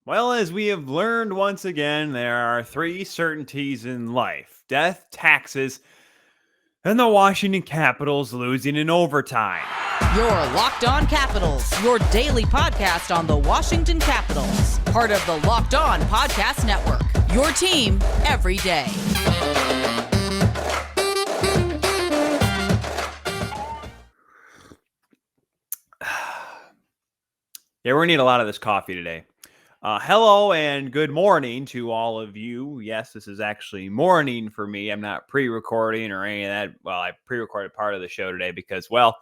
Well, as we have learned once again, there are three certainties in life: death, taxes, and the Washington Capitals losing in overtime. Your Locked On Capitals, your daily podcast on the Washington Capitals. Part of the Locked On Podcast Network, your team every day. Yeah, we're going to need a lot of this coffee today. Hello and good morning to all of you. Yes, this is actually morning for me. I'm not pre-recording or any of that. Well, I pre-recorded part of the show today because, well,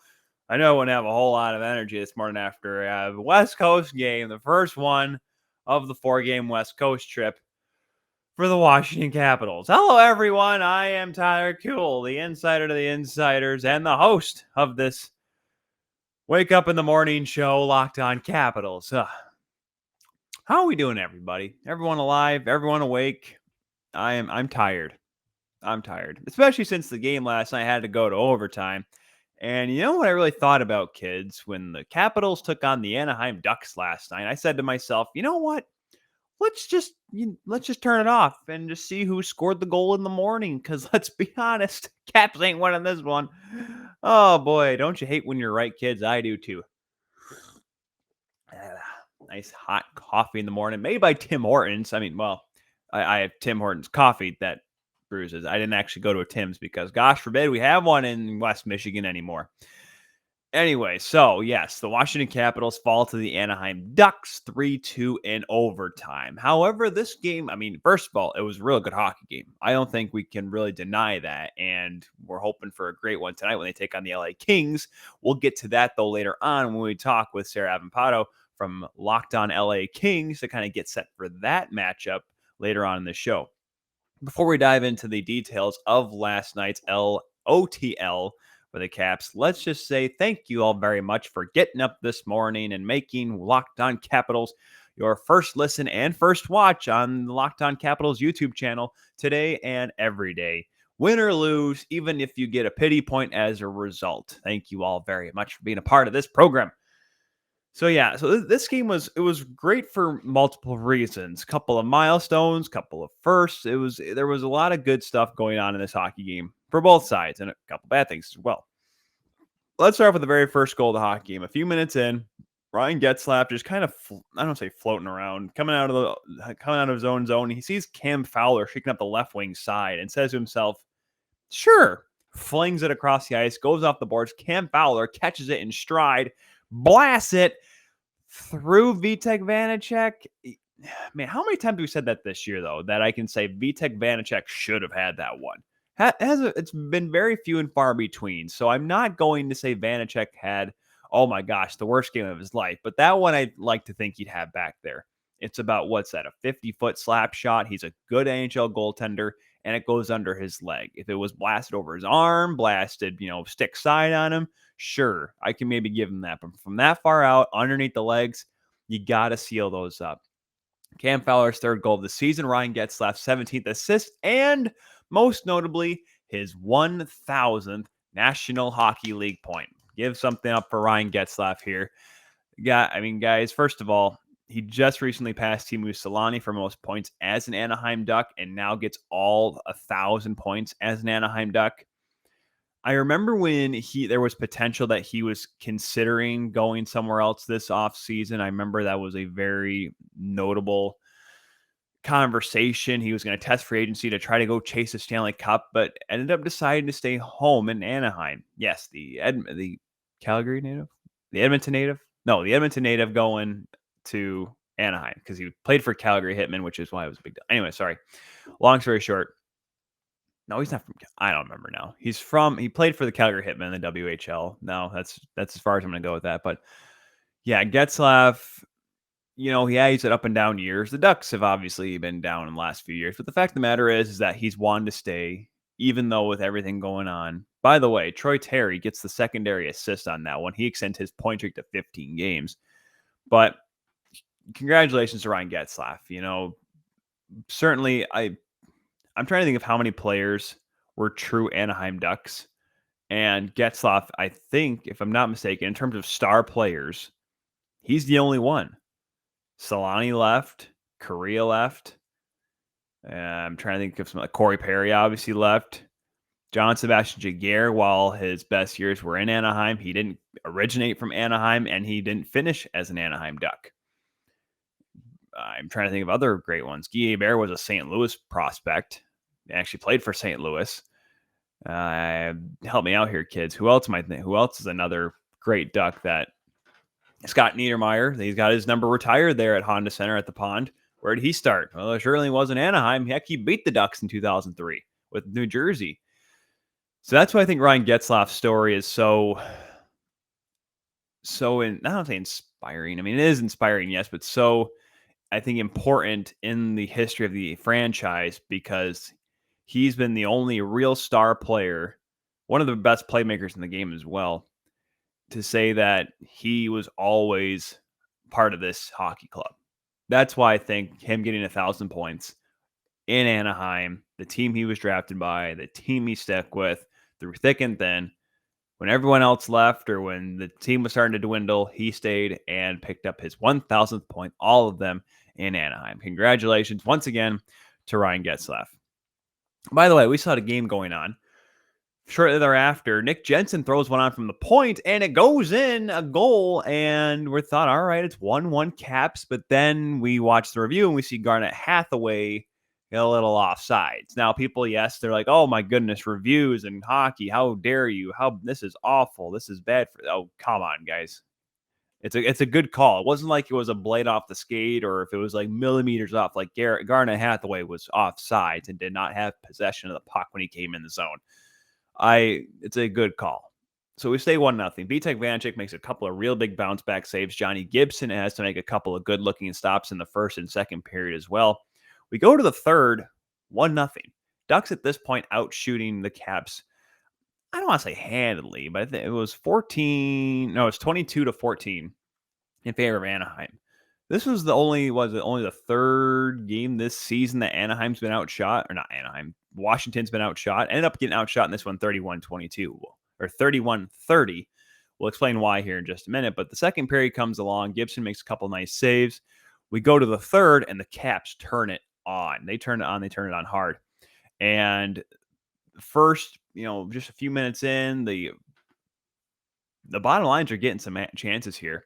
I know I wouldn't have a whole lot of energy this morning after a West Coast game, the first one of the 4-game West Coast trip for the Washington Capitals. Hello, everyone. I am Tyler Kuehl, the insider to the insiders and the host of this Wake Up in the Morning show, Locked On Capitals. How are we doing, everybody? Everyone alive? Everyone awake? I'm tired. I'm tired, especially since the game last night had to go to overtime. And you know what I really thought about, kids? When the Capitals took on the Anaheim Ducks last night, I said to myself, you know what? Let's just turn it off and just see who scored the goal in the morning. Because let's be honest, Caps ain't winning this one. Oh boy, don't you hate when you're right, kids? I do too. Nice hot coffee in the morning, made by Tim Hortons. I mean, well, I have Tim Hortons coffee that bruises. I didn't actually go to a Tim's because, gosh forbid, we have one in West Michigan anymore. Anyway, so yes, the Washington Capitals fall to the Anaheim Ducks 3-2 in overtime. However, this game, I mean, first of all, it was a real good hockey game. I don't think we can really deny that, and we're hoping for a great one tonight when they take on the LA Kings. We'll get to that, though, later on when we talk with Sarah Avampato from Locked On LA Kings to kind of get set for that matchup later on in the show. Before we dive into the details of last night's LOTL for the Caps, let's just say thank you all very much for getting up this morning and making Locked On Capitals your first listen and first watch on the Locked On Capitals YouTube channel today and every day. Win or lose, even if you get a pity point as a result. Thank you all very much for being a part of this program. So yeah, so this game was great for multiple reasons. Couple of milestones, couple of firsts. There was a lot of good stuff going on in this hockey game for both sides, and a couple bad things as well. Let's start with the very first goal of the hockey game. A few minutes in, Ryan Getzlaf just kind of I don't say floating around, coming out of his own zone. He sees Cam Fowler shaking up the left wing side and says to himself, "Sure." Flings it across the ice, goes off the boards. Cam Fowler catches it in stride, blasts it through Vitek Vanacek. Man, how many times have we said that this year, though, that I can say Vitek Vanacek should have had that one? It's been very few and far between, so I'm not going to say Vanacek had, oh my gosh, the worst game of his life, but that one I'd like to think he'd have back there. It's about, what's that, a 50-foot slap shot? He's a good NHL goaltender, and it goes under his leg. If it was blasted over his arm, blasted, stick side on him, sure, I can maybe give him that. But from that far out, underneath the legs, you got to seal those up. Cam Fowler's third goal of the season. Ryan Getzlaf's 17th assist, and most notably, his 1,000th National Hockey League point. Give something up for Ryan Getzlaf here. Guys, first of all, he just recently passed Teemu Selanne for most points as an Anaheim Duck and now gets all 1,000 points as an Anaheim Duck. I remember when there was potential that he was considering going somewhere else this offseason. I remember that was a very notable conversation. He was going to test free agency to try to go chase a Stanley Cup, but ended up deciding to stay home in Anaheim. Yes, the Calgary native? The Edmonton native? No, the Edmonton native going to Anaheim because he played for Calgary Hitmen, which is why it was a big deal. Anyway, sorry. Long story short. No, he's not from. I don't remember now. He played for the Calgary Hitmen in the WHL. No, that's as far as I'm going to go with that. But yeah, Getzlaf, he's had up and down years. The Ducks have obviously been down in the last few years. But the fact of the matter is that he's wanted to stay, even though with everything going on. By the way, Troy Terry gets the secondary assist on that one. He extends his point streak to 15 games. But congratulations to Ryan Getzlaf. Certainly, I'm trying to think of how many players were true Anaheim Ducks. And Getzlaf, I think, if I'm not mistaken, in terms of star players, he's the only one. Selanne left. Korea left. I'm trying to think of some, like Corey Perry obviously left. John Sebastian Jaguar, while his best years were in Anaheim, he didn't originate from Anaheim, and he didn't finish as an Anaheim Duck. I'm trying to think of other great ones. Guy Hebert was a St. Louis prospect. He actually played for St. Louis. Help me out here, kids. Who else might think? Who else is another great Duck that Scott Niedermayer? He's got his number retired there at Honda Center at the Pond. Where did he start? Well, it surely wasn't Anaheim. Heck, he beat the Ducks in 2003 with New Jersey. So that's why I think Ryan Getzlaf's story is I don't say inspiring. I mean, it is inspiring, yes, but so I think important in the history of the franchise because he's been the only real star player, one of the best playmakers in the game as well, to say that he was always part of this hockey club. That's why I think him getting 1,000 points in Anaheim, the team he was drafted by, the team he stuck with through thick and thin, when everyone else left or when the team was starting to dwindle, he stayed and picked up his 1,000th point, all of them in Anaheim. Congratulations once again to Ryan Getzlaf. By the way, we saw the game going on. Shortly thereafter, Nick Jensen throws one on from the point, and it goes in, a goal, and we're thought, all right, it's 1-1 Caps, but then we watch the review, and we see Garnet Hathaway a little offsides. Now, people, yes, they're like, oh, my goodness, reviews and hockey, how dare you? This is awful. This is bad. Oh, come on, guys. It's a good call. It wasn't like it was a blade off the skate or if it was like millimeters off, like Garnet Hathaway was offsides and did not have possession of the puck when he came in the zone. It's a good call. So we stay 1-0. Vitek Vanacek makes a couple of real big bounce back saves. Johnny Gibson has to make a couple of good looking stops in the first and second period as well. We go to the third, 1-0. Ducks at this point out shooting the Caps. I don't want to say handedly, but I think it was 22-14 in favor of Anaheim. This was only the third game this season that Anaheim's been outshot, or not Anaheim, Washington's been outshot. Ended up getting outshot in this one 31-22 or 31-30. We'll explain why here in just a minute. But the second period comes along. Gibson makes a couple nice saves. We go to the third, and the Caps turn it on. They turn it on. They turn it on hard. And first, just a few minutes in, the bottom lines are getting some chances here.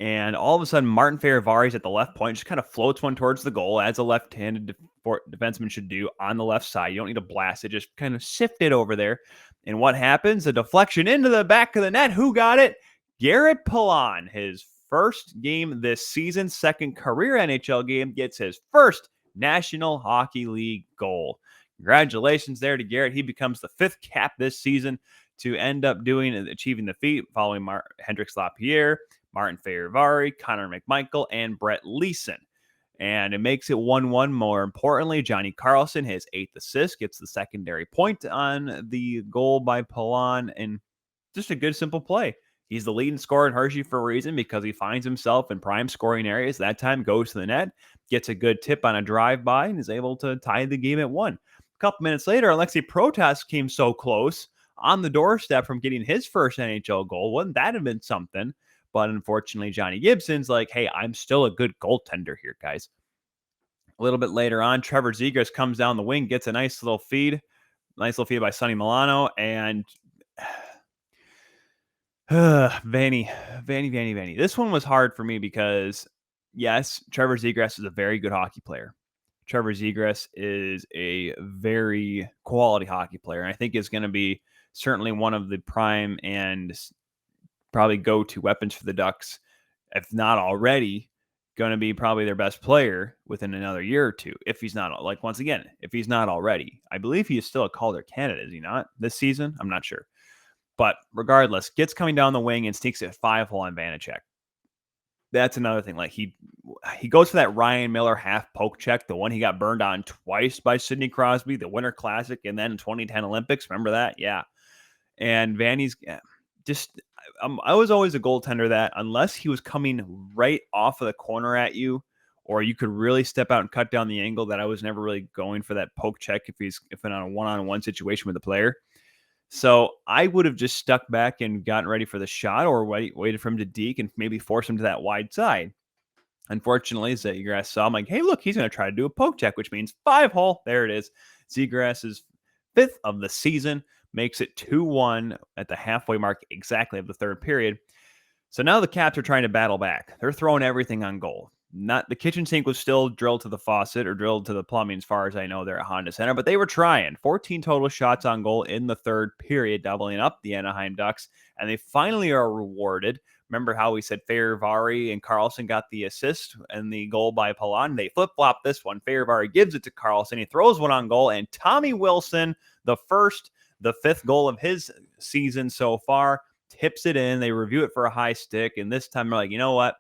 And all of a sudden, Martin Fehervary's at the left point, just kind of floats one towards the goal, as a left-handed defenseman should do on the left side. You don't need to blast it, just kind of sift it over there. And what happens? A deflection into the back of the net. Who got it? Garrett Pilon, his first game this season, second career NHL game, gets his first National Hockey League goal. Congratulations there to Garrett. He becomes the fifth Cap this season to end up achieving the feat following Hendrix Lapierre, Martin Fehervary, Connor McMichael, and Brett Leeson. And it makes it 1-1. More importantly, Johnny Carlson, his 8th assist, gets the secondary point on the goal by Pilon. And just a good, simple play. He's the leading scorer in Hershey for a reason because he finds himself in prime scoring areas. That time goes to the net, gets a good tip on a drive-by, and is able to tie the game at 1. A couple minutes later, Alexei Protas came so close on the doorstep from getting his first NHL goal. Wouldn't that have been something? But unfortunately, Johnny Gibson's like, hey, I'm still a good goaltender here, guys. A little bit later on, Trevor Zegras comes down the wing, gets a nice little feed by Sonny Milano, and Vanny. This one was hard for me because, yes, Trevor Zegras is a very good hockey player. Trevor Zegras is a very quality hockey player, and I think is going to be certainly one of the prime and probably go-to weapons for the Ducks, if not already, going to be probably their best player within another year or two, if he's not, if he's not already. I believe he is still a Calder candidate, is he not, this season? I'm not sure. But regardless, gets coming down the wing and sneaks it 5-hole on Vanacek. That's another thing. Like he goes for that Ryan Miller half poke check, the one he got burned on twice by Sidney Crosby, the Winter Classic, and then 2010 Olympics. Remember that? Yeah. And Vanny's just, I was always a goaltender that unless he was coming right off of the corner at you, or you could really step out and cut down the angle, that I was never really going for that poke check if in a one-on-one situation with the player. So I would have just stuck back and gotten ready for the shot, or waited for him to deke and maybe force him to that wide side. Unfortunately, Zegras saw him like, hey, look, he's going to try to do a poke check, which means 5-hole. There it is. Zegras' 5th of the season makes it 2-1 at the halfway mark exactly of the third period. So now the Caps are trying to battle back. They're throwing everything on goal. Not the kitchen sink was still drilled to the faucet or drilled to the plumbing, as far as I know, there at Honda Center, but they were trying. 14 total shots on goal in the third period, doubling up the Anaheim Ducks, and they finally are rewarded. Remember how we said Fehérváry and Carlson got the assist and the goal by Palan? They flip-flop this one. Fehérváry gives it to Carlson. He throws one on goal, and Tommy Wilson, the 5th goal of his season so far, tips it in. They review it for a high stick, and this time they're like, you know what?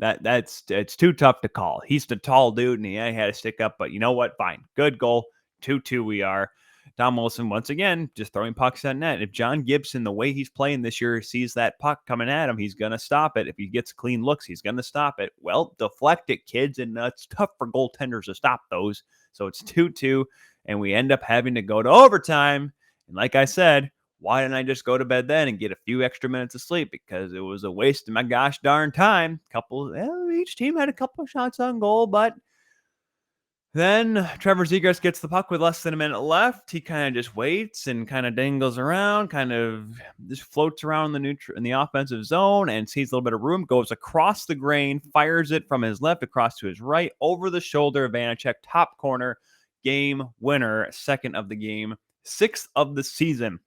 It's too tough to call. He's the tall dude, and he had to stick up. But you know what? Fine. Good goal. 2-2 we are. Tom Wilson, once again, just throwing pucks at net. If John Gibson, the way he's playing this year, sees that puck coming at him, he's going to stop it. If he gets clean looks, he's going to stop it. Well, deflect it, kids, and it's tough for goaltenders to stop those. So it's 2-2, and we end up having to go to overtime. And like I said, why didn't I just go to bed then and get a few extra minutes of sleep? Because it was a waste of my gosh darn time. Each team had a couple of shots on goal, but then Trevor Zegras gets the puck with less than a minute left. He kind of just waits and kind of dangles around, kind of just floats around in the offensive zone and sees a little bit of room, goes across the grain, fires it from his left across to his right, over the shoulder of Vanacek, top corner, game winner, 2nd of the game, 6th of the season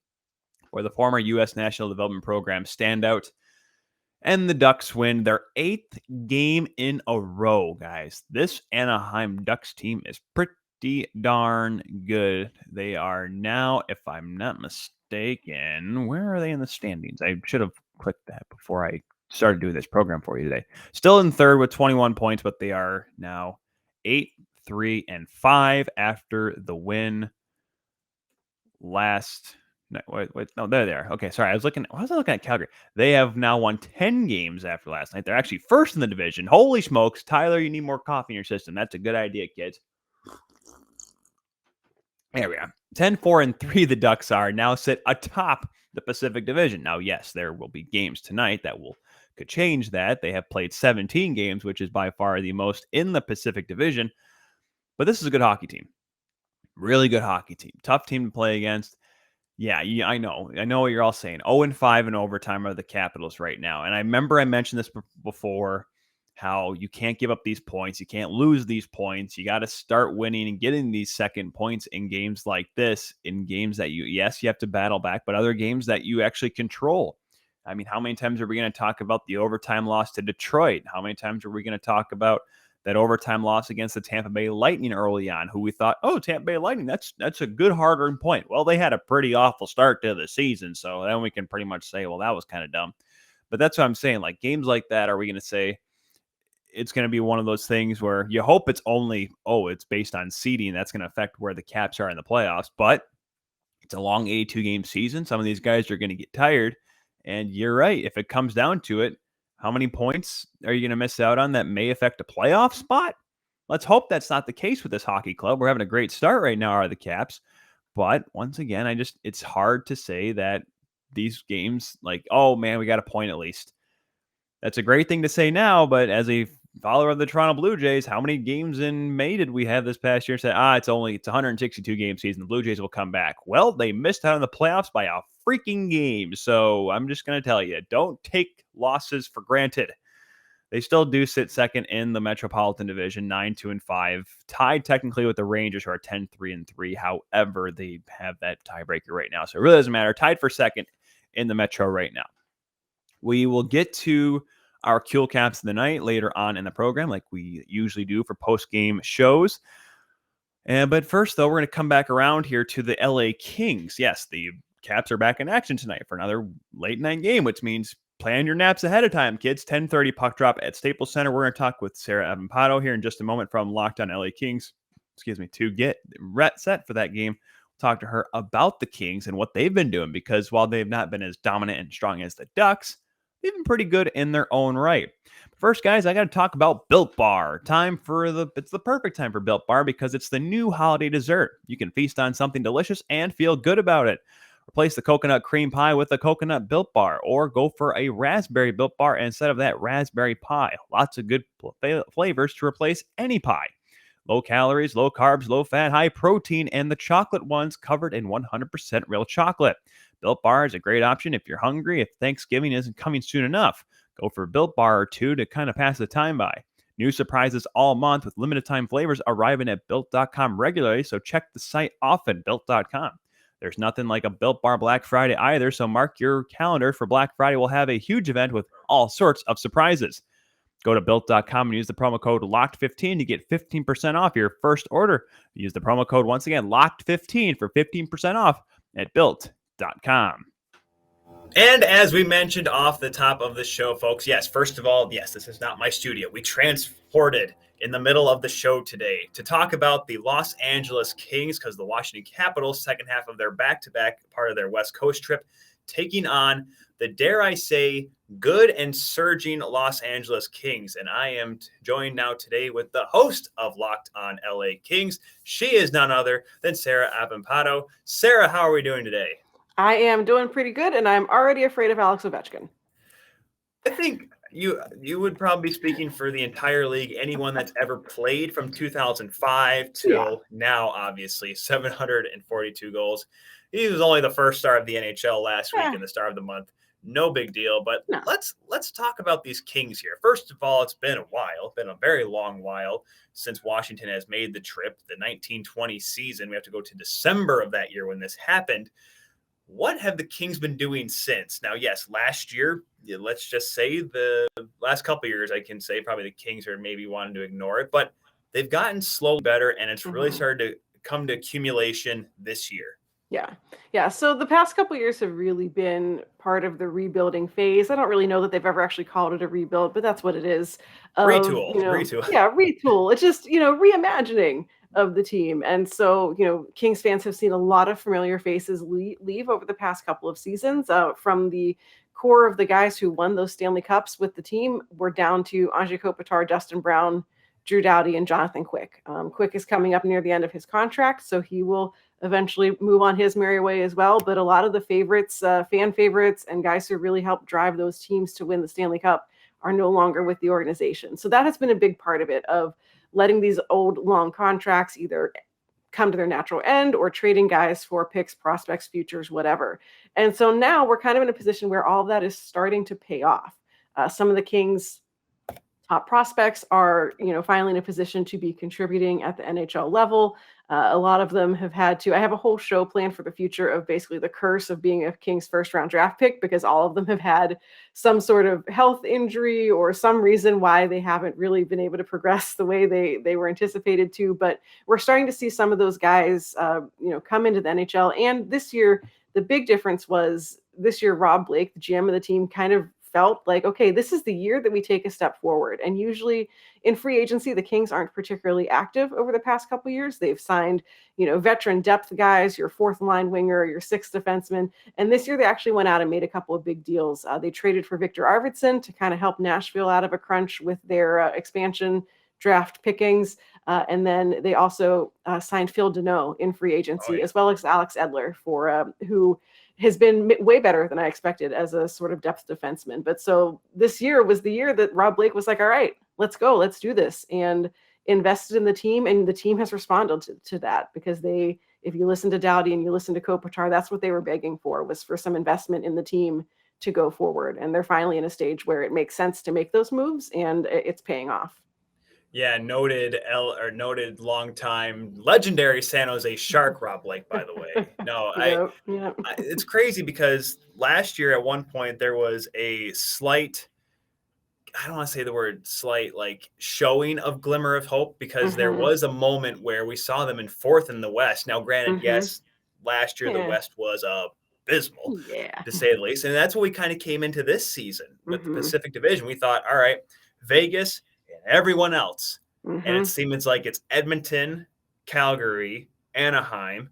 for the former U.S. National Development Program standout. And the Ducks win their 8th game in a row, guys. This Anaheim Ducks team is pretty darn good. They are now, if I'm not mistaken, where are they in the standings? I should have clicked that before I started doing this program for you today. Still in 3rd with 21 points, but they are now 8-3-5 after the win last. No, wait, no, they're there. Okay, sorry. I was looking at Calgary. They have now won 10 games after last night. They're actually 1st in the division. Holy smokes. Tyler, you need more coffee in your system. That's a good idea, kids. There we are. 10-4-3 the Ducks are now sit atop the Pacific Division. Now, yes, there will be games tonight that could change that. They have played 17 games, which is by far the most in the Pacific Division. But this is a good hockey team. Really good hockey team. Tough team to play against. Yeah, I know what you're all saying. 0-5 in overtime are the Capitals right now. And I remember I mentioned this before, how you can't give up these points. You can't lose these points. You got to start winning and getting these second points in games like this, in games that you have to battle back, but other games that you actually control. I mean, how many times are we going to talk about the overtime loss to Detroit? How many times are we going to talk about that overtime loss against the Tampa Bay Lightning early on, who we thought, oh, Tampa Bay Lightning, that's a good hard-earned point. Well, they had a pretty awful start to the season, so then we can pretty much say, well, that was kind of dumb. But that's what I'm saying. Like, games like that, are we going to say it's going to be one of those things where you hope it's only, it's based on seeding. That's going to affect where the Caps are in the playoffs. But it's a long 82-game season. Some of these guys are going to get tired. And you're right. If it comes down to it, how many points are you going to miss out on that may affect a playoff spot? Let's hope that's not the case with this hockey club. We're having a great start right now, are the Caps. But once again, it's hard to say that these games, like, oh man, we got a point at least. That's a great thing to say now, but as a follower of the Toronto Blue Jays, how many games in May did we have this past year? Say, it's 162 game season. The Blue Jays will come back. Well, they missed out on the playoffs by a freaking game. So I'm just going to tell you, don't take losses for granted. They still do sit 2nd in the Metropolitan Division, 9-2-5, tied technically with the Rangers, who are 10-3-3. However, they have that tiebreaker right now. So it really doesn't matter. Tied for 2nd in the Metro right now. We will get to our Kuehl Caps of the night later on in the program, like we usually do for post-game shows. But first, though, we're going to come back around here to the LA Kings. Yes, the Caps are back in action tonight for another late-night game, which means plan your naps ahead of time, kids. 10:30 puck drop at Staples Center. We're going to talk with Sarah Avampato here in just a moment from Locked On LA Kings, to get set for that game. We'll talk to her about the Kings and what they've been doing, because while they've not been as dominant and strong as the Ducks, they've been pretty good in their own right. First, guys, I got to talk about Built Bar. It's the perfect time for Built Bar because it's the new holiday dessert. You can feast on something delicious and feel good about it. Replace the coconut cream pie with a coconut Built Bar, or go for a raspberry Built Bar instead of that raspberry pie. Lots of good flavors to replace any pie. Low calories, low carbs, low fat, high protein, and the chocolate ones covered in 100% real chocolate. Built Bar is a great option if you're hungry, if Thanksgiving isn't coming soon enough. Go for a Built Bar or two to kind of pass the time by. New surprises all month with limited time flavors arriving at Built.com regularly, so check the site often, Built.com. There's nothing like a Built Bar Black Friday either, so mark your calendar for Black Friday. We'll have a huge event with all sorts of surprises. Go to Built.com and use the promo code LOCKED15 to get 15% off your first order. Use the promo code, once again, LOCKED15 for 15% off at Built.com. And as we mentioned off the top of the show, folks, yes, first of all, yes, this is not my studio. We transported in the middle of the show today to talk about the Los Angeles Kings, because the Washington Capitals, second half of their back-to-back, part of their West Coast trip, taking on the, dare I say, good and surging Los Angeles Kings. And I am joined now today with the host of Locked On LA Kings. She is none other than Sarah Avampato. Sarah, how are we doing today? I am doing pretty good, and I'm already afraid of Alex Ovechkin. I think you would probably be speaking for the entire league, anyone that's ever played from 2005 till now, obviously, 742 goals. He was only the first star of the NHL last week and the star of the month. No big deal, but let's talk about these Kings here. First of all, it's been a while, been a very long while since Washington has made the trip, the 1920 season. We have to go to December of that year when this happened. What have the Kings been doing since? Now, yes, last year, let's just say the last couple of years, I can say probably the Kings are maybe wanting to ignore it, but they've gotten slowly better, and it's really started to come to accumulation this year. Yeah. So the past couple of years have really been part of the rebuilding phase. I don't really know that they've ever actually called it a rebuild, but that's what it is. Retool. Yeah, retool. It's just, reimagining of the team. And so, Kings fans have seen a lot of familiar faces leave over the past couple of seasons. From the core of the guys who won those Stanley Cups with the team, we're down to Anze Kopitar, Dustin Brown, Drew Doughty, and Jonathan Quick. Quick is coming up near the end of his contract, so he will eventually move on his merry way as well. But a lot of the favorites, fan favorites, and guys who really helped drive those teams to win the Stanley Cup are no longer with the organization. So that has been a big part of it, of letting these old, long contracts either come to their natural end or trading guys for picks, prospects, futures, whatever. And so now we're kind of in a position where all of that is starting to pay off. Some of the Kings' top prospects are, finally in a position to be contributing at the NHL level. A lot of them have had to. I have a whole show planned for the future of basically the curse of being a Kings first round draft pick, because all of them have had some sort of health injury or some reason why they haven't really been able to progress the way they were anticipated to. But we're starting to see some of those guys, come into the NHL. And this year, the big difference was this year, Rob Blake, the GM of the team, kind of felt like, okay, this is the year that we take a step forward. And usually in free agency, the Kings aren't particularly active over the past couple of years. They've signed, veteran depth guys, your fourth line winger, your sixth defenseman. And this year they actually went out and made a couple of big deals. They traded for Victor Arvidsson to kind of help Nashville out of a crunch with their expansion draft pickings. And then they also signed Phil Deneau in free agency, as well as Alex Edler, for who has been way better than I expected as a sort of depth defenseman. But so this year was the year that Rob Blake was like, all right, let's go, let's do this, and invested in the team. And the team has responded to that, because if you listen to Doughty and you listen to Kopitar, that's what they were begging for, was for some investment in the team to go forward. And they're finally in a stage where it makes sense to make those moves, and it's paying off. Yeah, noted longtime legendary San Jose Shark Rob Blake, by the way. No, it's crazy, because last year at one point there was a slight, I don't want to say the word slight, like showing of glimmer of hope, because there was a moment where we saw them in fourth in the West. Now, granted, yes, last year the West was abysmal, to say the least. And that's what we kind of came into this season with the Pacific Division. We thought, all right, Vegas and everyone else. And it seems like it's Edmonton, Calgary, Anaheim,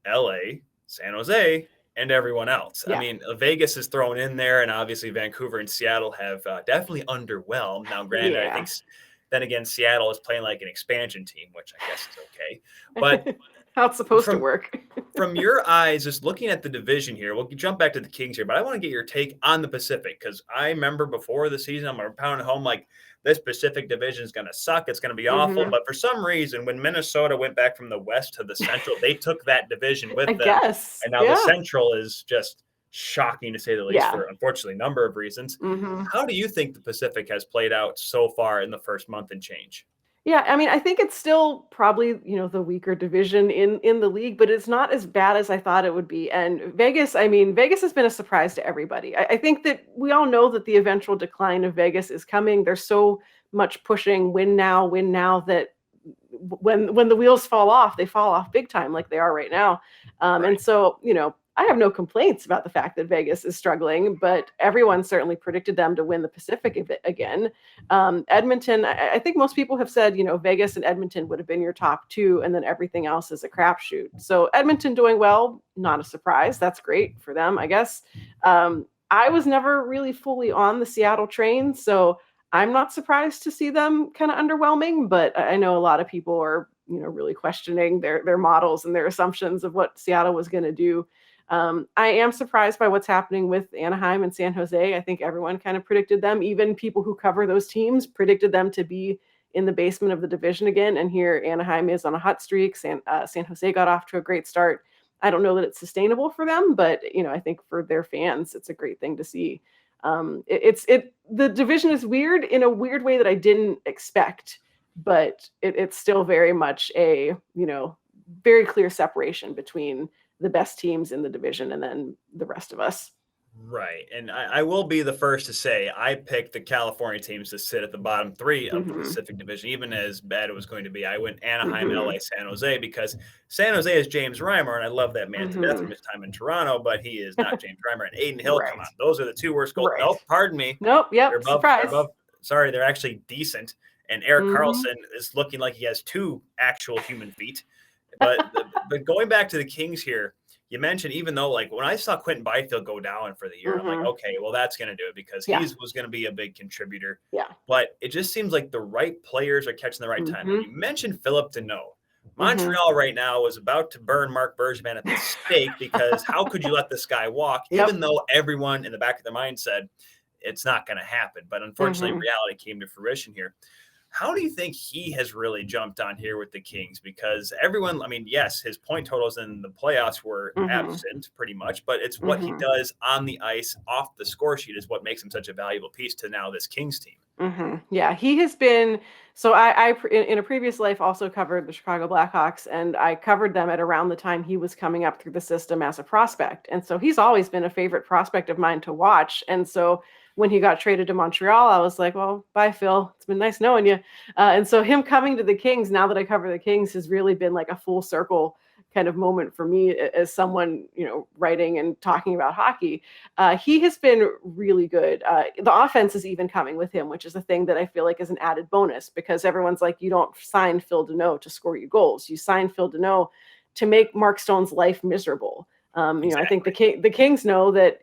LA, San Jose, and everyone else. I mean, Vegas is thrown in there, and obviously Vancouver and Seattle have definitely underwhelmed. Now, granted, I think then again, Seattle is playing like an expansion team, which I guess is okay. But how it's supposed to From work. from your eyes, just looking at the division here, we'll jump back to the Kings here, but I want to get your take on the Pacific because I remember before the season, I'm pounding home like this Pacific division is going to suck. It's going to be awful. Mhm. But for some reason, when Minnesota went back from the West to the Central, they took that division I with them. guess. And now the Yeah. Central is just shocking to say the least Yeah. for unfortunately a number of reasons. Mhm. How do you think the Pacific has played out so far in the first month and change? Yeah, I mean, I think it's still probably, the weaker division in the league, but it's not as bad as I thought it would be. And Vegas, I mean, Vegas has been a surprise to everybody. I think that we all know that the eventual decline of Vegas is coming. There's so much pushing win now that when the wheels fall off, they fall off big time like they are right now. Right. And so, I have no complaints about the fact that Vegas is struggling, but everyone certainly predicted them to win the Pacific again. Edmonton, I think most people have said, Vegas and Edmonton would have been your top two, and then everything else is a crapshoot. So Edmonton doing well, not a surprise. That's great for them, I guess. I was never really fully on the Seattle train, so I'm not surprised to see them kind of underwhelming, but I know a lot of people are, really questioning their models and their assumptions of what Seattle was going to do. I am surprised by what's happening with Anaheim and San Jose. I think everyone kind of predicted them. Even people who cover those teams predicted them to be in the basement of the division again. And here Anaheim is on a hot streak. San Jose got off to a great start. I don't know that it's sustainable for them, but I think for their fans, it's a great thing to see. The division is weird in a weird way that I didn't expect, but it's still very much a very clear separation between the best teams in the division and then the rest of us. Right. And I will be the first to say I picked the California teams to sit at the bottom three of the Pacific Division, even as bad it was going to be. I went Anaheim, LA, San Jose, because San Jose is James Reimer, and I love that man to death from his time in Toronto, but he is not James Reimer. And Aiden Hill, come on. Those are the two worst goals. Right. Nope, pardon me. Nope, yep, They're surprise. Sorry, they're actually decent. And Eric Carlson is looking like he has two actual human feet. But going back to the Kings here, you mentioned even though like when I saw Quentin Byfield go down for the year, I'm like, okay, well that's going to do it because he was going to be a big contributor. Yeah. But it just seems like the right players are catching the right time. And you mentioned Philip Deneau. Montreal right now is about to burn Marc Bergevin at the stake because how could you let this guy walk? Even though everyone in the back of their mind said it's not going to happen. But unfortunately, reality came to fruition here. How do you think he has really jumped on here with the Kings? Because everyone, I mean, yes, his point totals in the playoffs were absent pretty much, but it's what he does on the ice, off the score sheet is what makes him such a valuable piece to now this Kings team. Yeah, he has been. So I in a previous life also covered the Chicago Blackhawks, and I covered them at around the time he was coming up through the system as a prospect. And so he's always been a favorite prospect of mine to watch. And so when he got traded to Montreal, I was like, well, bye, Phil. It's been nice knowing you. And so him coming to the Kings, now that I cover the Kings, has really been like a full circle kind of moment for me as someone, writing and talking about hockey. He has been really good. The offense is even coming with him, which is a thing that I feel like is an added bonus because everyone's like, you don't sign Phil Deneau to score you goals. You sign Phil Deneau to make Mark Stone's life miserable. I think the Kings know that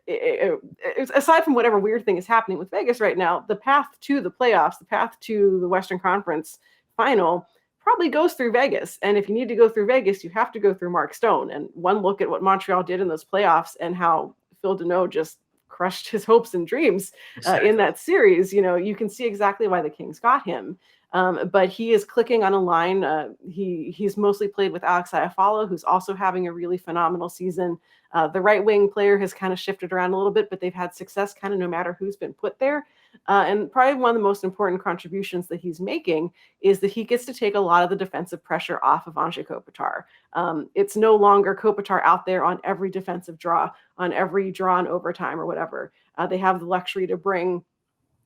aside from whatever weird thing is happening with Vegas right now, the path to the playoffs, the path to the Western Conference final probably goes through Vegas. And if you need to go through Vegas, you have to go through Mark Stone. And one look at what Montreal did in those playoffs and how Phil Deneau just crushed his hopes and dreams in that series, you can see exactly why the Kings got him. But he is clicking on a line. He's mostly played with Alex Iafallo, who's also having a really phenomenal season. The right wing player has kind of shifted around a little bit, but they've had success kind of no matter who's been put there. And probably one of the most important contributions that he's making is that he gets to take a lot of the defensive pressure off of Anze Kopitar. It's no longer Kopitar out there on every defensive draw, on every draw in overtime or whatever. They have the luxury to bring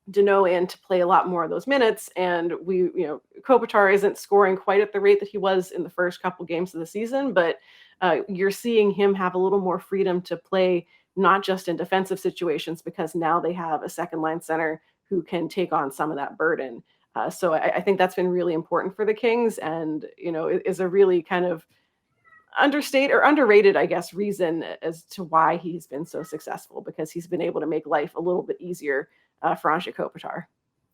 Deneau in to play a lot more of those minutes. And Kopitar isn't scoring quite at the rate that he was in the first couple games of the season, but you're seeing him have a little more freedom to play, not just in defensive situations, because now they have a second line center who can take on some of that burden. So I think that's been really important for the Kings and, is a really kind of understated or underrated, I guess, reason as to why he's been so successful, because he's been able to make life a little bit easier for Anze Kopitar.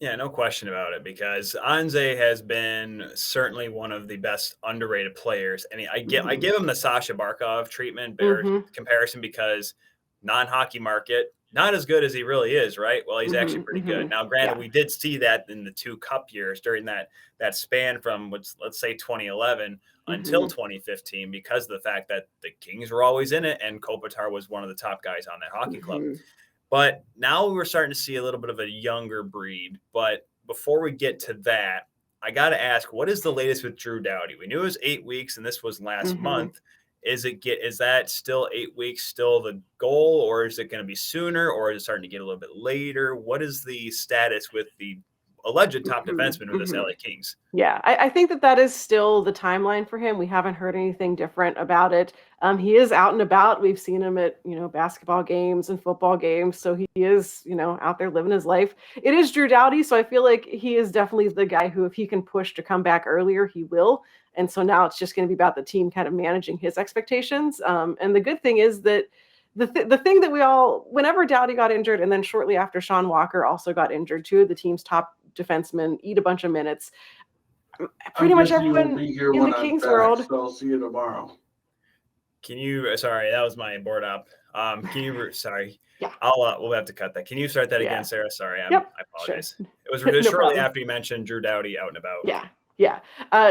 Yeah, no question about it, because Anze has been certainly one of the best underrated players, and I give him the Sasha Barkov treatment bear Mm-hmm. comparison, because non-hockey market, not as good as he really is, right? Well, he's actually Mm-hmm. pretty Mm-hmm. good. Now, granted, Yeah. we did see that in the 2 cup years during that span from let's say 2011 until Mm-hmm. 2015, because of the fact that the Kings were always in it and Kopitar was one of the top guys on that hockey club. Mm-hmm. But now we're starting to see a little bit of a younger breed. But before we get to that, I got to ask, what is the latest with Drew Doughty? We knew it was 8 weeks, and this was last Mm-hmm. month. Is that still 8 weeks, still the goal, or is it going to be sooner, or is it starting to get a little bit later? What is the status with the alleged top defenseman of this Mm-hmm. LA Kings? Yeah, I think that is still the timeline for him. We haven't heard anything different about it. He is out and about. We've seen him at, basketball games and football games. So he is, out there living his life. It is Drew Doughty. So I feel like he is definitely the guy who, if he can push to come back earlier, he will. And so now it's just going to be about the team kind of managing his expectations. And the good thing is that the thing that whenever Doughty got injured, and then shortly after Sean Walker also got injured, two of the team's top defensemen eat a bunch of minutes. Pretty much everyone in the Kings world. So I'll see you tomorrow. Sorry, that was my board up. Sorry. Yeah. We'll have to cut that. Can you start that again, Sarah? Sorry. I apologize. Sure. It was No shortly problem. after you mentioned Drew Doughty out and about. Yeah.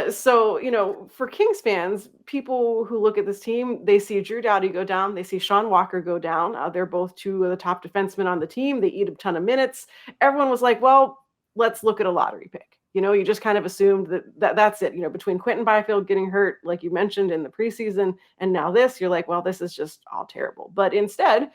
So, for Kings fans, people who look at this team, they see Drew Doughty go down. They see Sean Walker go down. They're both two of the top defensemen on the team. They eat a ton of minutes. Everyone was like, well, let's look at a lottery pick. You just kind of assumed that's it. Between Quentin Byfield getting hurt, like you mentioned in the preseason, and now this, you're like, well, this is just all terrible. But instead,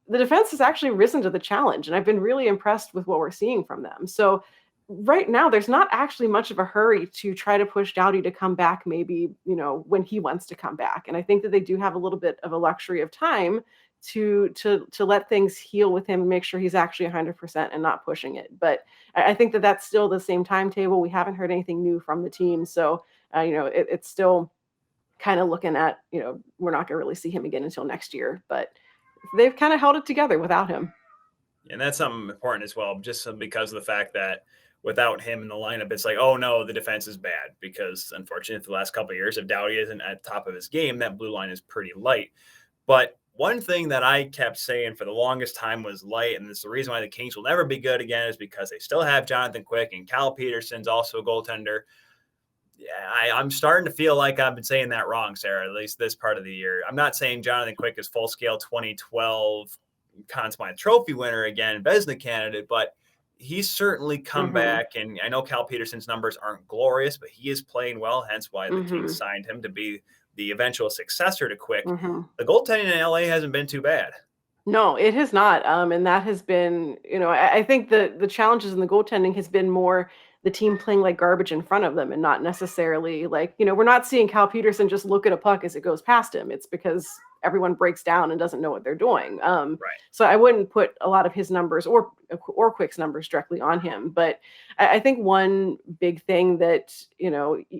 the defense has actually risen to the challenge, and I've been really impressed with what we're seeing from them. So right now, there's not actually much of a hurry to try to push Doughty to come back, maybe, when he wants to come back. And I think that they do have a little bit of a luxury of time to let things heal with him and make sure he's actually 100% and not pushing it. But I think that that's still the same timetable. We haven't heard anything new from the team. So, it's still kind of looking at, we're not going to really see him again until next year. But they've kind of held it together without him. And that's something important as well, just because of the fact that without him in the lineup, it's like, oh no, the defense is bad, because unfortunately for the last couple of years, if Doughty isn't at the top of his game, that blue line is pretty light. But one thing that I kept saying for the longest time was light, and it's the reason why the Kings will never be good again, is because they still have Jonathan Quick, and Cal Peterson's also a goaltender. Yeah, I'm starting to feel like I've been saying that wrong, Sarah, at least this part of the year. I'm not saying Jonathan Quick is full-scale 2012 Conn Smythe Trophy winner again, Vezina candidate, but he's certainly come back. And I know Cal Peterson's numbers aren't glorious, but he is playing well, hence why the Kings signed him to be the eventual successor to Quick. The goaltending in LA hasn't been too bad. No, it has not. And that has been, I think the challenges in the goaltending has been more the team playing like garbage in front of them, and not necessarily like, we're not seeing Cal Peterson just look at a puck as it goes past him. It's because everyone breaks down and doesn't know what they're doing. Right. So I wouldn't put a lot of his numbers or Quick's numbers directly on him. But I think one big thing that,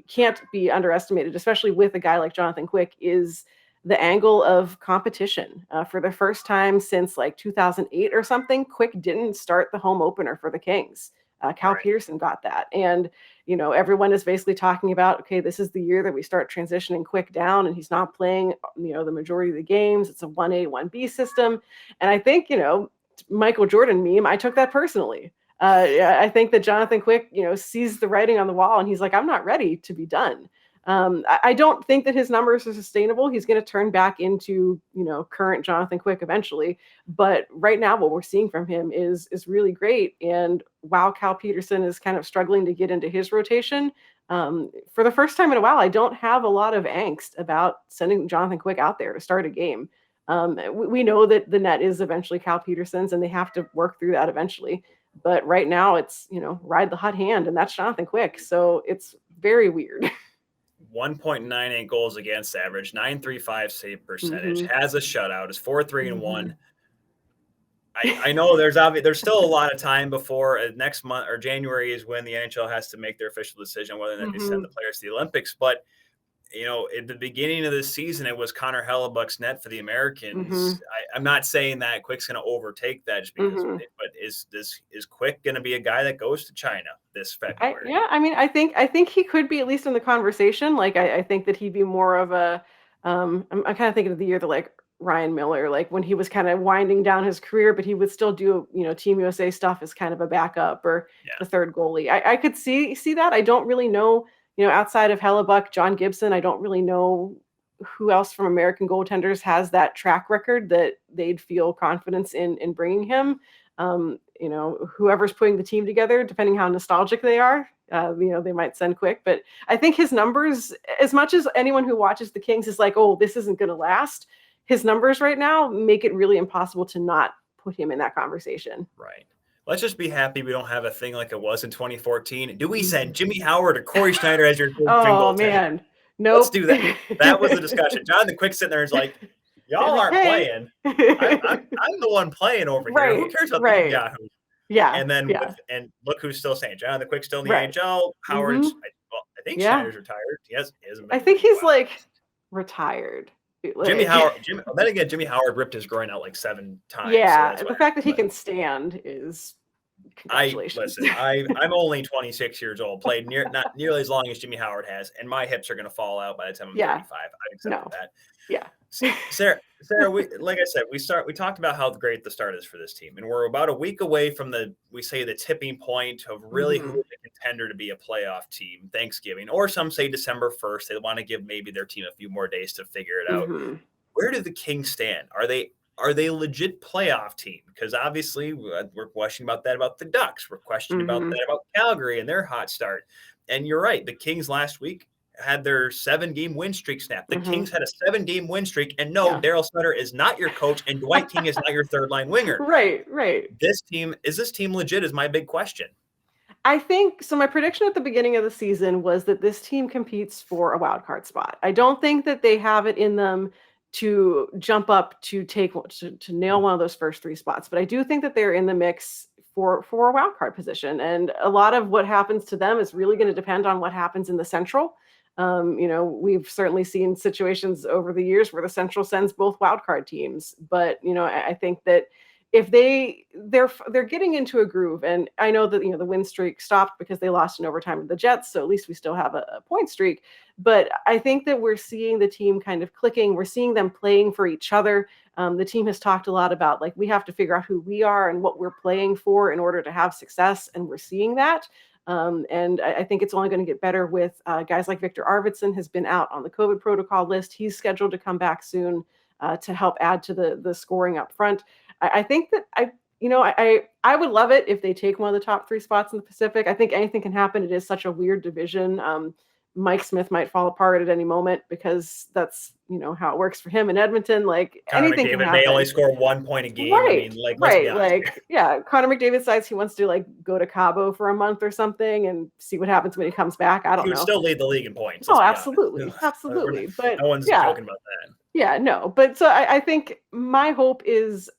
can't be underestimated, especially with a guy like Jonathan Quick, is the angle of competition. For the first time since like 2008 or something, Quick didn't start the home opener for the Kings. Cal Peterson got that. And, everyone is basically talking about, okay, this is the year that we start transitioning Quick down, and he's not playing, the majority of the games. It's a 1A, 1B system. And I think, Michael Jordan meme, I took that personally. I think that Jonathan Quick, sees the writing on the wall, and he's like, I'm not ready to be done. I don't think that his numbers are sustainable. He's going to turn back into, current Jonathan Quick eventually. But right now, what we're seeing from him is really great. And while Cal Peterson is kind of struggling to get into his rotation, for the first time in a while, I don't have a lot of angst about sending Jonathan Quick out there to start a game. We know that the net is eventually Cal Peterson's, and they have to work through that eventually. But right now, it's, ride the hot hand, and that's Jonathan Quick. So it's very weird. 1.98 goals against average, 935 save percentage, has a shutout, is 4-3-1. I know there's still a lot of time before next month, or January is when the NHL has to make their official decision whether or not they send the players to the Olympics. But at the beginning of the season, it was Connor Hellebuck's net for the Americans. I'm not saying that Quick's going to overtake that just because, but is Quick going to be a guy that goes to China this February? I mean, I think he could be at least in the conversation. Like, I think that he'd be more of a, I'm kind of thinking of the year that like Ryan Miller, like when he was kind of winding down his career, but he would still do, Team USA stuff as kind of a backup or the third goalie. I could see that. I don't really know, outside of Hellebuck, John Gibson, I don't really know who else from American goaltenders has that track record that they'd feel confidence in bringing him. Whoever's putting the team together, depending how nostalgic they are, they might send Quick. But I think his numbers, as much as anyone who watches the Kings is like, oh, this isn't going to last, his numbers right now make it really impossible to not put him in that conversation. Right. Let's just be happy we don't have a thing like it was in 2014. Do we send Jimmy Howard or Corey Schneider as your third string goaltender? Man. Nope. Let's do that. That was the discussion. Jonathan Quick sitting there is like, y'all aren't playing. I'm the one playing over here. Who cares about the Yahoo? Yeah. And then and look who's still saying Jonathan Quick's still in the AHL. Howard's I think Schneider's retired. I think he's like retired. Jimmy Howard. Then again, Jimmy Howard ripped his groin out like 7 times. Yeah, so the fact that he can stand is congratulations. I'm only 26 years old. Played not nearly as long as Jimmy Howard has, and my hips are going to fall out by the time I'm 35. I accept that. Yeah. Sarah, like I said, we talked about how great the start is for this team, and we're about a week away from the tipping point of really who is a contender to be a playoff team, Thanksgiving, or some say December 1st. They want to give maybe their team a few more days to figure it out. Where do the Kings stand? Are they a legit playoff team? Because obviously we're questioning about that about the Ducks. We're questioning about that about Calgary and their hot start. And you're right. The Kings last week had their 7-game win streak snapped. The Kings had a 7-game win streak. And no, Daryl Sutter is not your coach, and Dwight King is not your third line winger. Right. Is this team legit is my big question. I think so. My prediction at the beginning of the season was that this team competes for a wild card spot. I don't think that they have it in them to jump up to nail one of those first 3 spots. But I do think that they're in the mix for a wild card position. And a lot of what happens to them is really going to depend on what happens in the Central. We've certainly seen situations over the years where the Central sends both wild card teams. But, I think that if they're getting into a groove, and I know that, the win streak stopped because they lost in overtime to the Jets. So at least we still have a point streak. But I think that we're seeing the team kind of clicking. We're seeing them playing for each other. The team has talked a lot about, like, we have to figure out who we are and what we're playing for in order to have success. And we're seeing that. And I think it's only going to get better with guys like Victor Arvidsson has been out on the COVID protocol list. He's scheduled to come back soon to help add to the scoring up front. I think that I would love it if they take one of the top 3 spots in the Pacific. I think anything can happen. It is such a weird division. Mike Smith might fall apart at any moment because that's, how it works for him in Edmonton. Like, Connor anything McDavid can happen. may only score 1 point a game. Right. I mean, like, Connor McDavid decides he wants to go to Cabo for a month or something and see what happens when he comes back. I don't know. He would still lead the league in points. Oh, absolutely. Absolutely. But no one's joking about that. Yeah, no. But so I think my hope is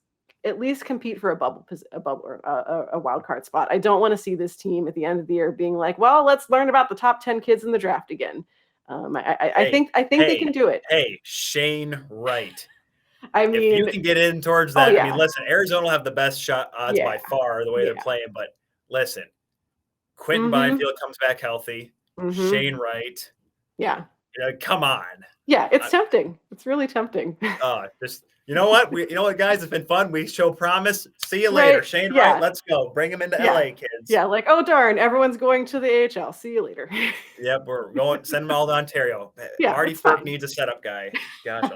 at least compete for a wild card spot. I don't want to see this team at the end of the year being like, well, let's learn about the top 10 kids in the draft again. I think they can do it. Hey, Shane Wright. I mean, if you can get in towards that, yeah. I mean, listen, Arizona will have the best shot odds by far the way they're playing. But listen, Quentin Byfield comes back healthy. Shane Wright. Yeah. Come on. Yeah, it's tempting. It's really tempting. Just you know what, guys, it's been fun. We show promise. See you later, Shane Wright. Let's go. Bring him into LA, kids. Yeah, like, oh darn, everyone's going to the AHL. See you later. Yep, we're going. Send them all to Ontario. Yeah, Marty Firk needs a setup guy. Gosh,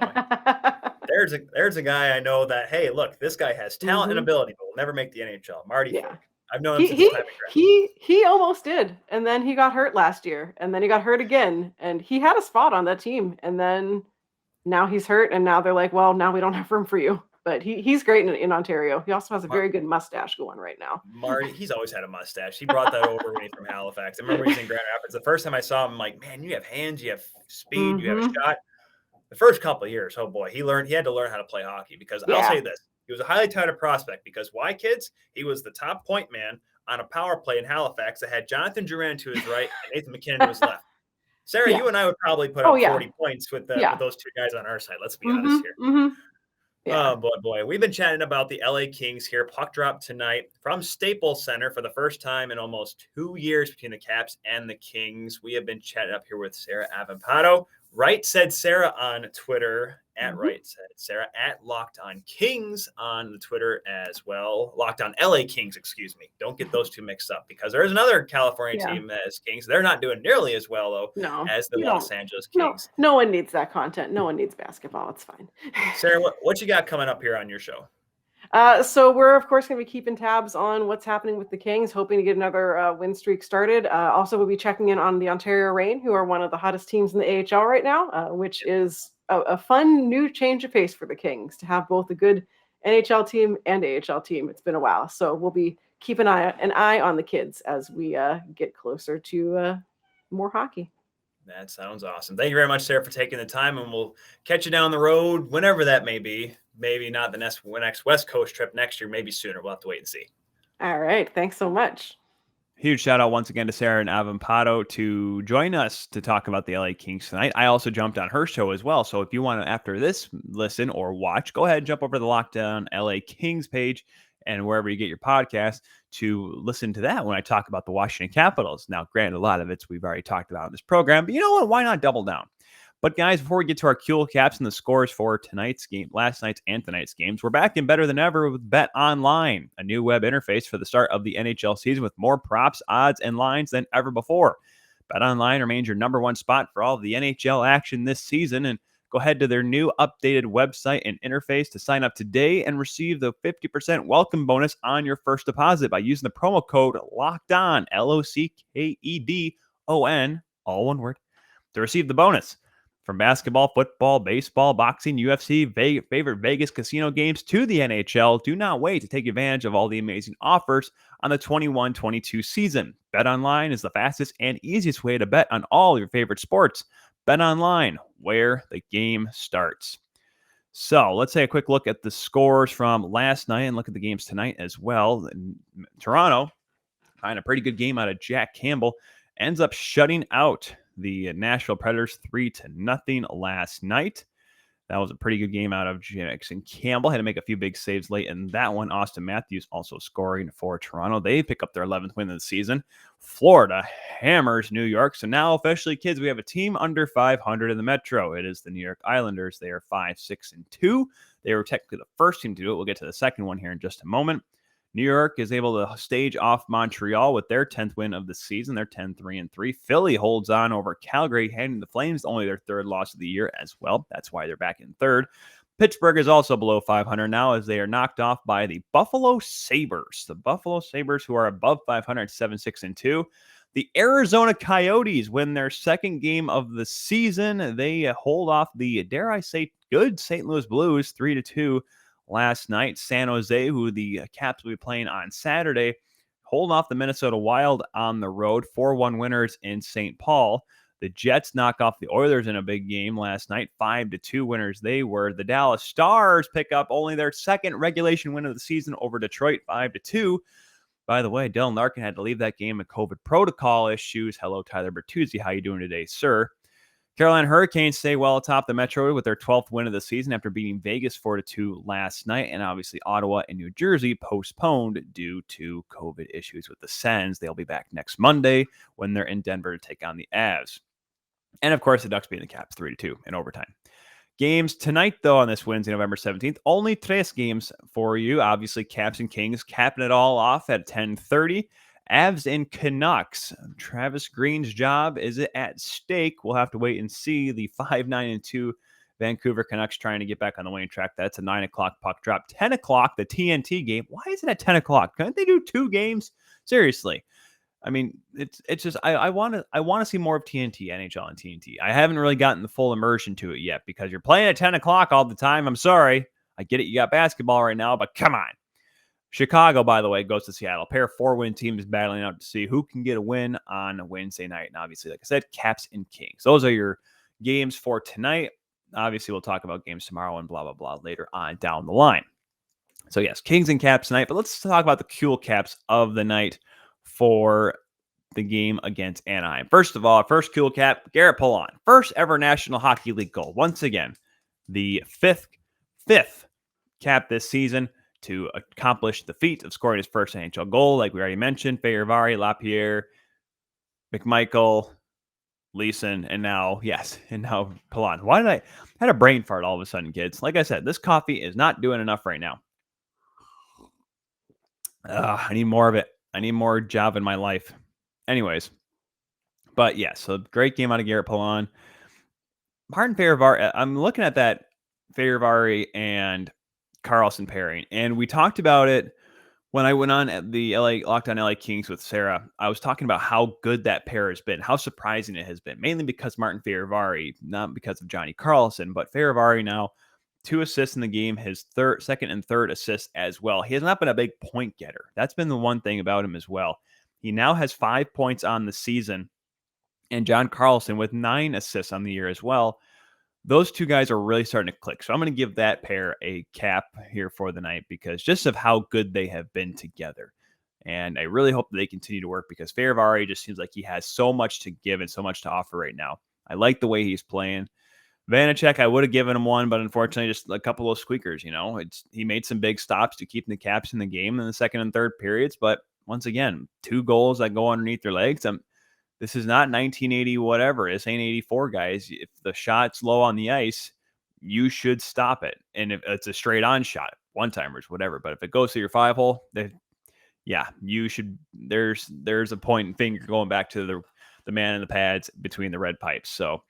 there's a guy I know that. Hey, look, this guy has talent and ability, but will never make the NHL. Marty Firk. I've known him since the time of draft. He almost did, and then he got hurt last year, and then he got hurt again, and he had a spot on that team, and then now he's hurt, and now they're like, well, now we don't have room for you. But he's great in Ontario. He also has a very good mustache going right now. Marty, he's always had a mustache. He brought that over when he's from Halifax. I remember he's in Grand Rapids. The first time I saw him, I'm like, man, you have hands, you have speed, you have a shot. The first couple of years, oh boy, he had to learn how to play hockey because I'll say this. He was a highly touted prospect because why, kids? He was the top point man on a power play in Halifax that had Jonathan Duran to his right and Nathan McKinnon to his left. Sarah, Yeah. you and I would probably put Oh, up yeah. 40 points with Yeah. those two guys on our side. Let's be honest here. Yeah. Oh, boy. We've been chatting about the LA Kings here. Puck drop tonight from Staples Center for the first time in almost 2 years between the Caps and the Kings. We have been chatting up here with Sarah Avampato. Right Said Sarah on Twitter, at Right Said Sarah, at Locked On Kings on the Twitter as well. Locked On LA Kings, excuse me. Don't get those two mixed up because there is another California team as Kings. They're not doing nearly as well, though, as the Los Angeles Kings. No one needs that content. No one needs basketball. It's fine. Sarah, what you got coming up here on your show? So we're, of course, going to be keeping tabs on what's happening with the Kings, hoping to get another win streak started. Also, we'll be checking in on the Ontario Reign, who are one of the hottest teams in the AHL right now, which is a fun new change of pace for the Kings to have both a good NHL team and AHL team. It's been a while. So we'll be keeping an eye on the kids as we get closer to more hockey. That sounds awesome. Thank you very much, Sarah, for taking the time, and we'll catch you down the road whenever that may be. Maybe not the next West Coast trip next year, maybe sooner. We'll have to wait and see. All right. Thanks so much. Huge shout out once again to Sarah and Avampato to join us to talk about the LA Kings tonight. I also jumped on her show as well. So if you want to, after this, listen or watch, go ahead and jump over to the Locked On LA Kings page and wherever you get your podcast to listen to that when I talk about the Washington Capitals. Now, granted, a lot of it's we've already talked about in this program, but you know what? Why not double down? But guys, before we get to our Kuehl caps and the scores for tonight's game, last night's and tonight's games, we're back in better than ever with BetOnline, a new web interface for the start of the NHL season with more props, odds, and lines than ever before. BetOnline remains your number one spot for all of the NHL action this season, and go ahead to their new updated website and interface to sign up today and receive the 50% welcome bonus on your first deposit by using the promo code LOCKEDON, LOCKEDON, all one word, to receive the bonus. From basketball, football, baseball, boxing, UFC, favorite Vegas casino games to the NHL, do not wait to take advantage of all the amazing offers on the 21-22 season. BetOnline is the fastest and easiest way to bet on all your favorite sports. BetOnline, where the game starts. So let's take a quick look at the scores from last night and look at the games tonight as well. Toronto, having a pretty good game out of Jack Campbell, ends up shutting out the Nashville Predators 3-0 last night. That was a pretty good game out of Jackson Campbell. Had to make a few big saves late in that one. Austin Matthews also scoring for Toronto. They pick up their 11th win of the season. Florida hammers New York. So now officially, kids, we have a team under 500 in the Metro. It is the New York Islanders. They are 5-6-2. They were technically the first team to do it. We'll get to the second one here in just a moment. New York is able to stage off Montreal with their 10th win of the season. They're 10-3-3. Philly holds on over Calgary, handing the Flames only their third loss of the year as well. That's why they're back in third. Pittsburgh is also below 500 now as they are knocked off by the Buffalo Sabres. The Buffalo Sabres, who are above 500, 7-6-2. The Arizona Coyotes win their second game of the season. They hold off the, dare I say, good St. Louis Blues 3-2. Last night. San Jose, who the Caps will be playing on Saturday, hold off the Minnesota Wild on the road, 4-1 winners in St. Paul. The Jets knock off the Oilers in a big game last night, 5-2 winners they were. The Dallas Stars pick up only their second regulation win of the season over Detroit, 5-2. By the way, Dylan Larkin had to leave that game with COVID protocol issues. Hello, Tyler Bertuzzi. How you doing today, sir? Carolina Hurricanes stay well atop the Metro with their 12th win of the season after beating Vegas 4-2 last night. And obviously Ottawa and New Jersey postponed due to COVID issues with the Sens. They'll be back next Monday when they're in Denver to take on the Avs. And of course, the Ducks beating the Caps 3-2 in overtime. Games tonight, though, on this Wednesday, November 17th. Only 3 games for you. Obviously, Caps and Kings capping it all off at 10:30. Avs and Canucks. Travis Green's job is at stake. We'll have to wait and see. The 5-9-2 Vancouver Canucks trying to get back on the winning track. That's a 9 o'clock puck drop. 10 o'clock, the TNT game. Why is it at 10 o'clock? Couldn't they do 2 games? Seriously. I mean, it's just I want to see more of TNT, NHL and TNT. I haven't really gotten the full immersion to it yet because you're playing at 10 o'clock all the time. I'm sorry. I get it. You got basketball right now, but come on. Chicago, by the way, goes to Seattle. A pair of 4-win teams battling out to see who can get a win on Wednesday night. And obviously, like I said, Caps and Kings. Those are your games for tonight. Obviously, we'll talk about games tomorrow and blah, blah, blah later on down the line. So, yes, Kings and Caps tonight. But let's talk about the Kuehl caps of the night for the game against Anaheim. First of all, first Kuehl cap, Garrett Pulon, first ever National Hockey League goal. Once again, the fifth cap this season to accomplish the feat of scoring his first NHL goal. Like we already mentioned, Fehérváry, Lapierre, McMichael, Leeson, and now Pulon. Why did I had a brain fart all of a sudden, kids? Like I said, this coffee is not doing enough right now. I need more of it. I need more job in my life. Anyways, but yeah, so great game out of Garrett Pulon. Martin Fehérváry, I'm looking at that Fehérváry and Carlson pairing, and we talked about it when I went on at the Locked On LA Kings with Sarah. I was talking about how good that pair has been, how surprising it has been, mainly because Martin Fehérváry, not because of Johnny Carlson, but Fehérváry now 2 assists in the game, his second and third assists as well. He has not been a big point getter. That's been the one thing about him as well. He now has 5 points on the season, and John Carlson with 9 assists on the year as well. Those two guys are really starting to click. So I'm going to give that pair a cap here for the night because just of how good they have been together. And I really hope that they continue to work because Fehérváry just seems like he has so much to give and so much to offer right now. I like the way he's playing. Vanacek, I would have given him one, but unfortunately just a couple of squeakers, he made some big stops to keep the Caps in the game in the second and third periods. But once again, 2 goals that go underneath their legs. This is not 1980 whatever. This ain't 84, guys. If the shot's low on the ice, you should stop it. And if it's a straight on shot, one-timers, whatever. But if it goes to your 5-hole, you should. There's a point and finger going back to the man in the pads between the red pipes. So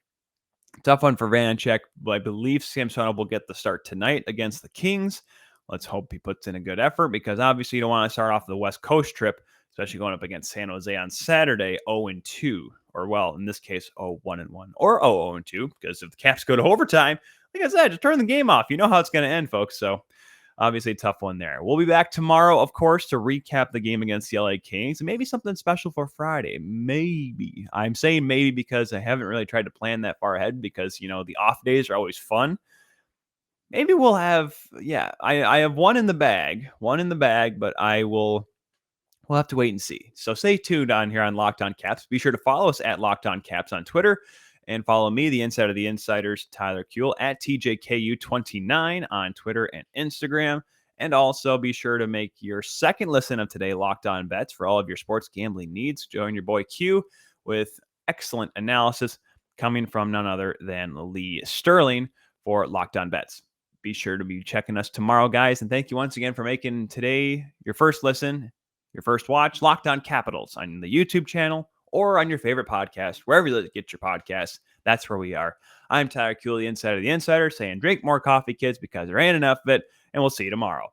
tough one for Vanacek, but I believe Samsonov will get the start tonight against the Kings. Let's hope he puts in a good effort because obviously you don't want to start off the West Coast trip, especially going up against San Jose on Saturday, 0-2, or well, in this case, 0-1-1, or 0-2, because if the Caps go to overtime, like I said, just turn the game off. You know how it's going to end, folks. So obviously a tough one there. We'll be back tomorrow, of course, to recap the game against the LA Kings and maybe something special for Friday. Maybe. I'm saying maybe because I haven't really tried to plan that far ahead because, the off days are always fun. Maybe we'll have, I have one in the bag, but we'll have to wait and see. So stay tuned on here on Locked On Caps. Be sure to follow us at Locked On Caps on Twitter and follow me, the Inside of the Insiders, Tyler Kuehl, at TJKU29 on Twitter and Instagram. And also be sure to make your second listen of today Locked On Bets for all of your sports gambling needs. Join your boy Q with excellent analysis coming from none other than Lee Sterling for Locked On Bets. Be sure to be checking us tomorrow, guys. And thank you once again for making today your first listen, your first watch, Locked On Capitals on the YouTube channel or on your favorite podcast, wherever you get your podcasts. That's where we are. I'm Tyler Kuehl, the Inside of the Insider, saying drink more coffee, kids, because there ain't enough of it, and we'll see you tomorrow.